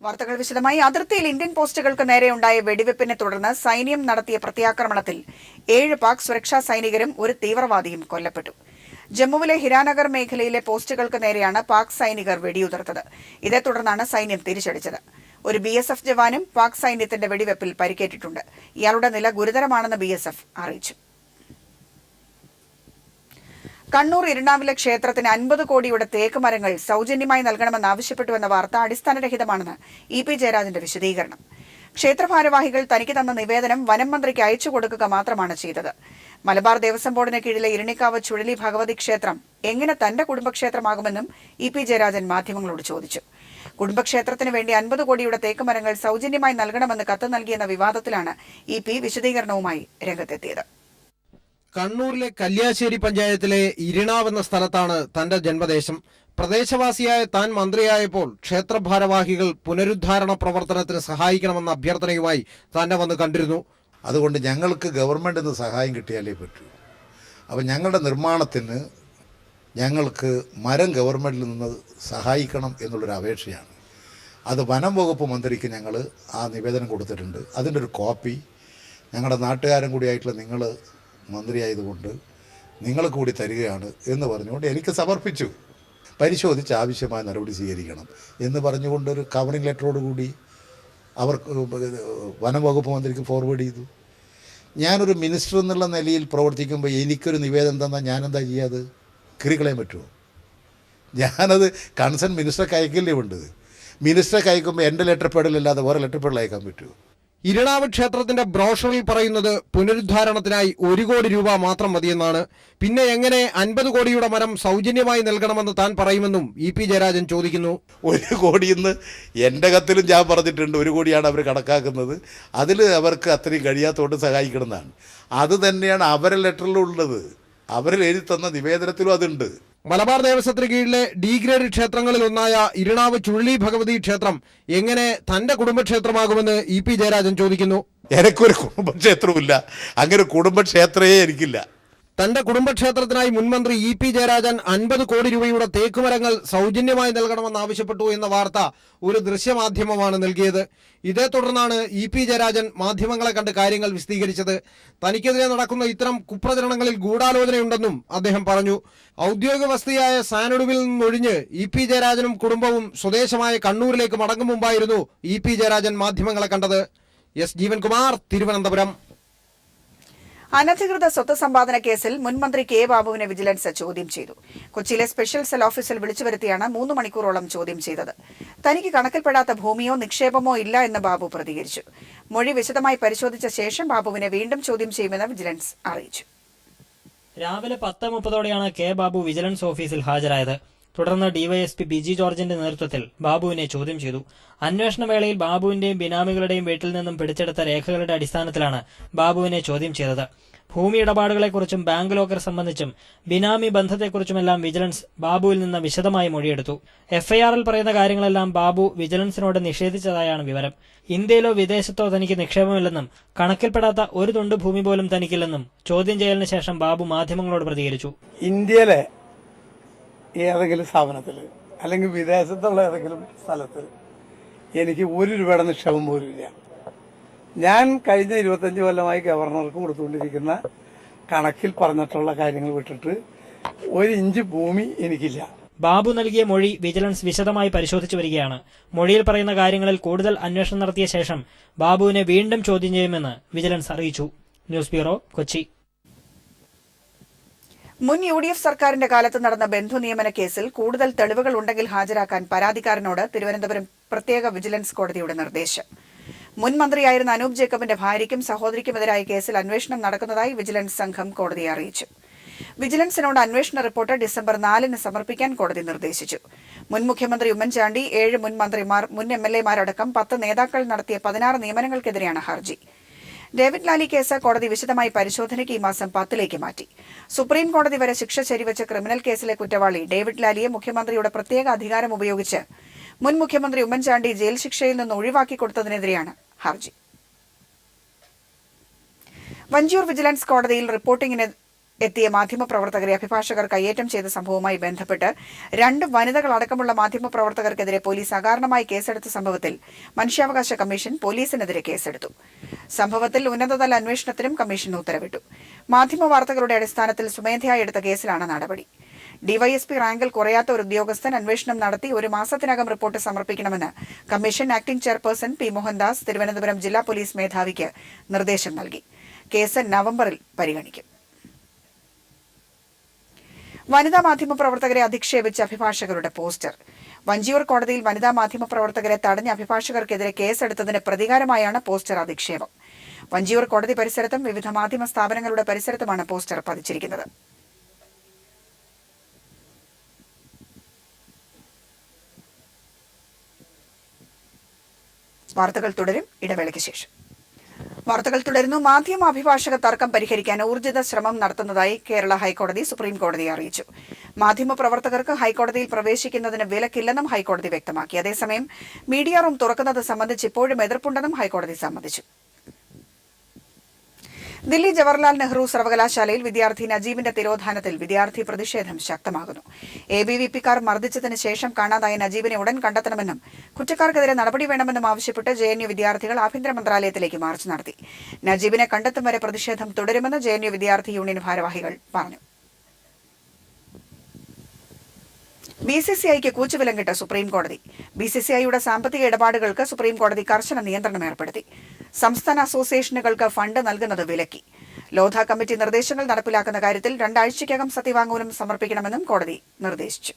വാർത്തകൾ വിശദമായി. അതിർത്തിയിൽ ഇന്ത്യൻ പോസ്റ്റുകൾക്ക് നേരെയുണ്ടായ വെടിവെപ്പിനെ തുടർന്ന് സൈന്യം നടത്തിയ പ്രത്യാക്രമണത്തിൽ 7 പാക് സുരക്ഷാ സൈനികരും ഒരു തീവ്രവാദിയും കൊല്ലപ്പെട്ടു. ജമ്മുവിലെ ഹിരാനഗർ മേഖലയിലെ പോസ്റ്റുകൾക്ക് നേരെയാണ് പാക് സൈനികർ വെടിയുതിർത്തത്. ഇതേ തുടർന്നാണ് സൈന്യം തിരിച്ചടിച്ചത്. ഒരു BSF ജവാനും പാക് സൈന്യത്തിന്റെ വെടിവെപ്പിൽ പരിക്കേറ്റിട്ടുണ്ട്. ഇയാളുടെ നില ഗുരുതരമാണെന്ന് BSF അറിയിച്ചു. കണ്ണൂർ ഇരിണാവിലെ ക്ഷേത്രത്തിന് 50 കോടിയുടെ തേക്ക് മരങ്ങൾ സൗജന്യമായി നൽകണമെന്നാവശ്യപ്പെട്ടുവെന്ന വാർത്ത അടിസ്ഥാനരഹിതമാണെന്ന് EP ജയരാജന്റെ വിശദീകരണം. ക്ഷേത്ര ഭാരവാഹികൾ തനിക്ക് തന്ന നിവേദനം വനം മന്ത്രിക്ക് അയച്ചു കൊടുക്കുക മാത്രമാണ് ചെയ്തത്. മലബാർ ദേവസ്വം ബോർഡിന് കീഴിലെ ഇരണിക്കാവ് ചുഴലി ഭഗവതി ക്ഷേത്രം എങ്ങനെ തന്റെ കുടുംബക്ഷേത്രമാകുമെന്നും EP ജയരാജൻ മാധ്യമങ്ങളോട് ചോദിച്ചു. കുടുംബക്ഷേത്രത്തിന് വേണ്ടി 50 കോടിയുടെ തേക്ക് മരങ്ങൾ സൗജന്യമായി നൽകണമെന്ന് കത്ത് നൽകിയെന്ന വിവാദത്തിലാണ് EP വിശദീകരണവുമായി രംഗത്തെത്തിയത്. കണ്ണൂരിലെ കല്യാശ്ശേരി പഞ്ചായത്തിലെ ഇരിണാവ് എന്ന സ്ഥലത്താണ് തന്റെ ജന്മദേശം. പ്രദേശവാസിയായ താൻ മന്ത്രിയായപ്പോൾ ക്ഷേത്ര ഭാരവാഹികൾ പുനരുദ്ധാരണ പ്രവർത്തനത്തിന് സഹായിക്കണമെന്ന അഭ്യർത്ഥനയുമായി തന്നെ വന്ന് കണ്ടിരുന്നു. അതുകൊണ്ട് ഞങ്ങൾക്ക് ഗവൺമെൻറ്റിൽ നിന്ന് സഹായം കിട്ടിയാലേ പറ്റൂ. അപ്പോൾ ഞങ്ങളുടെ നിർമ്മാണത്തിന് ഞങ്ങൾക്ക് മരം ഗവൺമെൻറ്റിൽ നിന്ന് സഹായിക്കണം എന്നുള്ളൊരു അപേക്ഷയാണ്. അത് വനം വകുപ്പ് മന്ത്രിക്ക് ഞങ്ങൾ ആ നിവേദനം കൊടുത്തിട്ടുണ്ട്. അതിൻ്റെ ഒരു കോപ്പി ഞങ്ങളുടെ നാട്ടുകാരൻ കൂടിയായിട്ടുള്ള നിങ്ങൾ മന്ത്രിയായതുകൊണ്ട് നിങ്ങൾ കൂടി തരികയാണ് എന്ന് പറഞ്ഞുകൊണ്ട് എനിക്ക് സമർപ്പിച്ചു. പരിശോധിച്ച് ആവശ്യമായ നടപടി സ്വീകരിക്കണം എന്ന് പറഞ്ഞുകൊണ്ടൊരു കവറിംഗ് ലെറ്ററോടുകൂടി അവർക്ക് വനം വകുപ്പ് മന്ത്രിക്ക് ഫോർവേഡ് ചെയ്തു. ഞാനൊരു മിനിസ്റ്റർ എന്നുള്ള നിലയിൽ പ്രവർത്തിക്കുമ്പോൾ എനിക്കൊരു നിവേദനം തന്നാൽ ഞാനെന്താ ചെയ്യാതെ കീറിക്കളയാൻ പറ്റുമോ? ഞാനത് കൺസേൺ മിനിസ്റ്റർക്ക് അയക്കല്ലേ വേണ്ടത്. മിനിസ്റ്റർക്ക് അയക്കുമ്പോൾ എൻ്റെ ലെറ്റർ പേഡിലല്ലാതെ വേറെ ലെറ്റർ പേഡിൽ അയക്കാൻ പറ്റുമോ? ഇരിണാവ് ക്ഷേത്രത്തിന്റെ ബ്രോഷറിൽ പറയുന്നത് പുനരുദ്ധാരണത്തിനായി 1 കോടി രൂപ മാത്രം മതിയെന്നാണ്. പിന്നെ എങ്ങനെ 50 കോടിയുടെ മരം സൗജന്യമായി നൽകണമെന്ന് താൻ പറയുമെന്നും EP ജയരാജൻ ചോദിക്കുന്നു. 1 കോടിയെന്ന് എൻ്റെ കത്തിലും ഞാൻ പറഞ്ഞിട്ടുണ്ട്. 1 കോടിയാണ് അവർ കണക്കാക്കുന്നത്. അതിൽ അവർക്ക് അത്രയും കഴിയാത്തതുകൊണ്ട് സഹായിക്കണമെന്നാണ്. അത് തന്നെയാണ് അവരുടെ ലെറ്ററിലുള്ളത്. അവരിൽ എഴുതി തന്ന നിവേദനത്തിലും അതുണ്ട്. മലബാർ ദേവസ്വത്തിന് കീഴിലെ D ഗ്രേഡ് ക്ഷേത്രങ്ങളിൽ ഒന്നായ ഇരിണാവ് ചുഴലി ഭഗവതി ക്ഷേത്രം എങ്ങനെ തന്റെ കുടുംബക്ഷേത്രമാകുമെന്ന് EP ജയരാജൻ ചോദിക്കുന്നു. എനിക്കൊരു കുടുംബക്ഷേത്രമില്ല. അങ്ങനെ കുടുംബക്ഷേത്രമേ എനിക്കില്ല. തന്റെ കുടുംബക്ഷേത്രത്തിനായി മുൻമന്ത്രി EP ജയരാജൻ 50 കോടി രൂപയുടെ തേക്കുമരങ്ങൾ സൗജന്യമായി നൽകണമെന്നാവശ്യപ്പെട്ടു എന്ന വാർത്ത ഒരു ദൃശ്യമാധ്യമമാണ് നൽകിയത്. ഇതേ തുടർന്നാണ് EP ജയരാജൻ മാധ്യമങ്ങളെ കണ്ട് കാര്യങ്ങൾ വിശദീകരിച്ചത്. തനിക്കെതിരെ നടക്കുന്ന ഇത്തരം കുപ്രചരണങ്ങളിൽ ഗൂഢാലോചനയുണ്ടെന്നും അദ്ദേഹം പറഞ്ഞു. ഔദ്യോഗിക വസതിയായ സാനൊടുവിൽ നിന്നൊഴിഞ്ഞ് EP ജയരാജനും കുടുംബവും സ്വദേശമായ കണ്ണൂരിലേക്ക് മടങ്ങും മുമ്പായിരുന്നു EP ജയരാജൻ മാധ്യമങ്ങളെ കണ്ടത്. S ജീവൻകുമാർ, തിരുവനന്തപുരം. അനധികൃത സ്വത്ത് സമ്പാദന കേസിൽ മുൻമന്ത്രി K ബാബുവിനെ വിജിലൻസ് ചോദ്യം ചെയ്തു. കൊച്ചിയിലെ സ്പെഷ്യൽ സെൽ ഓഫീസിൽ വിളിച്ചുവരുത്തിയാണ് 3 മണിക്കൂറോളം ചോദ്യം ചെയ്തത്. തനിക്ക് കണക്കിൽപ്പെടാത്ത ഭൂമിയോ നിക്ഷേപമോ ഇല്ല എന്ന് ബാബു പ്രതികരിച്ചു. മൊഴി വിശദമായി പരിശോധിച്ച ശേഷം ബാബുവിനെ വീണ്ടും ചോദ്യം ചെയ്യുമെന്ന് വിജിലൻസ് അറിയിച്ചു. രാവിലെ 10:30 K ബാബു വിജിലൻസ് ഓഫീസിൽ ഹാജരായത്. തുടർന്ന് DYSP BG ജോർജിന്റെ നേതൃത്വത്തിൽ ബാബുവിനെ ചോദ്യം ചെയ്തു. അന്വേഷണ വേളയിൽ ബാബുവിന്റെയും ബിനാമികളുടെയും വീട്ടിൽ നിന്നും പിടിച്ചെടുത്ത രേഖകളുടെ അടിസ്ഥാനത്തിലാണ് ബാബുവിനെ ചോദ്യം ചെയ്തത്. ഭൂമി ഇടപാടുകളെക്കുറിച്ചും ബാങ്ക് ലോക്കർ സംബന്ധിച്ചും ബിനാമി ബന്ധത്തെക്കുറിച്ചുമെല്ലാം വിജിലൻസ് ബാബുവിൽ നിന്ന് വിശദമായി മൊഴിയെടുത്തു. FIRൽ പറയുന്ന കാര്യങ്ങളെല്ലാം ബാബു വിജിലൻസിനോട് നിഷേധിച്ചതായാണ് വിവരം. ഇന്ത്യയിലോ വിദേശത്തോ തനിക്ക് നിക്ഷേപമില്ലെന്നും കണക്കിൽപ്പെടാത്ത ഒരു തുണ്ട് ഭൂമി പോലും തനിക്കില്ലെന്നും ചോദ്യം ചെയ്യലിന് ശേഷം ബാബു മാധ്യമങ്ങളോട് പ്രതികരിച്ചു. ഇന്ത്യയിലെ ഏതെങ്കിലും സ്ഥാപനത്തിൽ അല്ലെങ്കിൽ വിദേശത്തുള്ള ഏതെങ്കിലും സ്ഥലത്ത് എനിക്ക് 1 രൂപയുടെ നിക്ഷേപം പോലും ഇല്ല. ഞാൻ കഴിഞ്ഞ 25 കൊല്ലമായി ഗവർണർക്ക് കൊടുത്തുകൊണ്ടിരിക്കുന്ന കണക്കിൽ പറഞ്ഞിട്ടുള്ള കാര്യങ്ങൾ വിട്ടിട്ട് 1 ഇഞ്ച് ഭൂമി എനിക്കില്ല. ബാബു നൽകിയ മൊഴി വിജിലൻസ് വിശദമായി പരിശോധിച്ചു വരികയാണ്. മൊഴിയിൽ പറയുന്ന കാര്യങ്ങളിൽ കൂടുതൽ അന്വേഷണം നടത്തിയ ശേഷം ബാബുവിനെ വീണ്ടും ചോദ്യം ചെയ്യുമെന്ന് വിജിലൻസ് അറിയിച്ചു. News bureau, Kochi. മുൻ UDF സർക്കാരിന്റെ കാലത്ത് നടന്ന ബന്ധു നിയമന കേസിൽ കൂടുതൽ തെളിവുകൾ ഉണ്ടെങ്കിൽ ഹാജരാക്കാൻ പരാതിക്കാരനോട് തിരുവനന്തപുരം പ്രത്യേക വിജിലൻസ് കോടതിയുടെ നിർദ്ദേശം. മുൻ മന്ത്രിയായിരുന്ന അനൂപ് ജേക്കബിന്റെ ഭാര്യയ്ക്കും സഹോദരിക്കുമെതിരായ കേസിൽ അന്വേഷണം നടക്കുന്നതായി വിജിലൻസ് സംഘം കോടതിയെ അറിയിച്ചു. വിജിലൻസിനോട് അന്വേഷണ റിപ്പോർട്ട് ഡിസംബർ 4 സമർപ്പിക്കാൻ കോടതി നിർദ്ദേശിച്ചു. മുൻ മുഖ്യമന്ത്രി ഉമ്മൻചാണ്ടി, 7 മുൻ മന്ത്രിമാർ, മുൻ MLA-മാരടക്കം 10 നേതാക്കൾ നടത്തിയ 16 നിയമനങ്ങൾക്കെതിരെയാണ് ഹർജി. ഡേവിഡ് ലാലി കേസ് കോടതി വിശദമായി പരിശോധനയ്ക്ക് ഈ മാസം 10 മാറ്റി. സുപ്രീം കോടതി വരെ ശിക്ഷ ശരിവച്ച ക്രിമിനൽ കേസിലെ കുറ്റവാളി ഡേവിഡ് ലാലിയെ മുഖ്യമന്ത്രിയുടെ പ്രത്യേക അധികാരം ഉപയോഗിച്ച് മുൻ മുഖ്യമന്ത്രി ഉമ്മൻചാണ്ടി ജയിൽ ശിക്ഷയിൽ നിന്ന് ഒഴിവാക്കി കൊടുത്തതിനെതിരെയാണ് ഹർജി. വഞ്ചിയൂർ വിജിലൻസ് കോടതിയിൽ എത്തിയ മാധ്യമപ്രവർത്തകരെ അഭിഭാഷകർ കയ്യേറ്റം ചെയ്ത സംഭവവുമായി ബന്ധപ്പെട്ട് 2 വനിതകളടക്കമുള്ള മാധ്യമപ്രവർത്തകർക്കെതിരെ പോലീസ് അകാരണമായി കേസെടുത്ത സംഭവത്തിൽ മനുഷ്യാവകാശ കമ്മീഷൻ പോലീസിനെതിരെ കേസെടുത്തു. സംഭവത്തിൽ ഉന്നതതല അന്വേഷണത്തിനും കമ്മീഷൻ ഉത്തരവിട്ടു. മാധ്യമവാർത്തകളുടെ അടിസ്ഥാനത്തിൽ സ്വമേധയാ എടുത്ത കേസിലാണ് നടപടി. ഡിവൈഎസ്പി റാങ്കിൽ കുറയാത്ത ഒരു ഉദ്യോഗസ്ഥൻ അന്വേഷണം നടത്തി 1 മാസത്തിനകം റിപ്പോർട്ട് സമർപ്പിക്കണമെന്ന് commission acting chairperson P Mohandas Thiruvananthapuram ജില്ലാ പോലീസ് മേധാവിക്ക് നിർദ്ദേശം നൽകി. കേസ് നവംബറിൽ പരിഗണിക്കും. വനിതാ മാധ്യമപ്രവർത്തകരെ അധിക്ഷേപിച്ച അഭിഭാഷകരുടെ പോസ്റ്റർ. വഞ്ചിയൂർ കോടതിയിൽ വനിതാ മാധ്യമപ്രവർത്തകരെ തടഞ്ഞ അഭിഭാഷകർക്കെതിരെ കേസെടുത്തതിന് പ്രതികാരമായാണ് പോസ്റ്റർ അധിക്ഷേപം. വഞ്ചിയൂർ കോടതി പരിസരത്തും വിവിധ മാധ്യമ സ്ഥാപനങ്ങളുടെ പരിസരത്തുമാണ് പോസ്റ്റർ പതിച്ചിരിക്കുന്നത്. വാർത്തകൾ തുടരും. ഇടവേളയ്ക്ക് ശേഷം വാർത്തകൾ തുടരുന്നു. മാധ്യമ അഭിഭാഷക തർക്കം പരിഹരിക്കാൻ ഊർജിത ശ്രമം നടത്തുന്നതായി കേരള ഹൈക്കോടതി സുപ്രീം കോടതിയെ അറിയിച്ചു. മാധ്യമപ്രവർത്തകർക്ക് ഹൈക്കോടതിയിൽ പ്രവേശിക്കുന്നതിന് വിലക്കില്ലെന്നും ഹൈക്കോടതി വ്യക്തമാക്കി. അതേസമയം മീഡിയ റൂം തുറക്കുന്നത് സംബന്ധിച്ച് ഇപ്പോഴും എതിർപ്പുണ്ടെന്നും ഹൈക്കോടതി സമ്മതിച്ചു. ദില്ലി ജവഹർലാൽ നെഹ്റു സർവകലാശാലയിൽ വിദ്യാർത്ഥി നജീബിന്റെ തിരോധാനത്തിൽ വിദ്യാർത്ഥി പ്രതിഷേധം ശക്തമാകുന്നു. ABVP-ക്കാർ മർദ്ദിച്ചതിന് ശേഷം കാണാതായ നജീബിനെ ഉടൻ കണ്ടെത്തണമെന്നും കുറ്റക്കാർക്കെതിരെ നടപടി വേണമെന്നും ആവശ്യപ്പെട്ട് JNU വിദ്യാർത്ഥികൾ ആഭ്യന്തര മന്ത്രാലയത്തിലേക്ക് മാർച്ച് നടത്തി. നജീബിനെ കണ്ടെത്തും വരെ പ്രതിഷേധം തുടരുമെന്ന് JNU വിദ്യാർത്ഥി യൂണിയൻ ഭാരവാഹികൾ പറഞ്ഞു. BCCIക്ക് കൂച്ചുവിലങ്ങിട്ട് സുപ്രീംകോടതി. BCCIയുടെ സാമ്പത്തിക ഇടപാടുകൾക്ക് സുപ്രീംകോടതി കർശന നിയന്ത്രണം ഏർപ്പെടുത്തി. സംസ്ഥാന അസോസിയേഷനുകൾക്ക് ഫണ്ട് നൽകുന്നത് വിലക്കി. ലോധ കമ്മിറ്റി നിർദ്ദേശങ്ങൾ നടപ്പിലാക്കുന്ന കാര്യത്തിൽ 2 ആഴ്ചയ്ക്കകം സത്യവാങ്മൂലം സമർപ്പിക്കണമെന്നും കോടതി നിർദ്ദേശിച്ചു.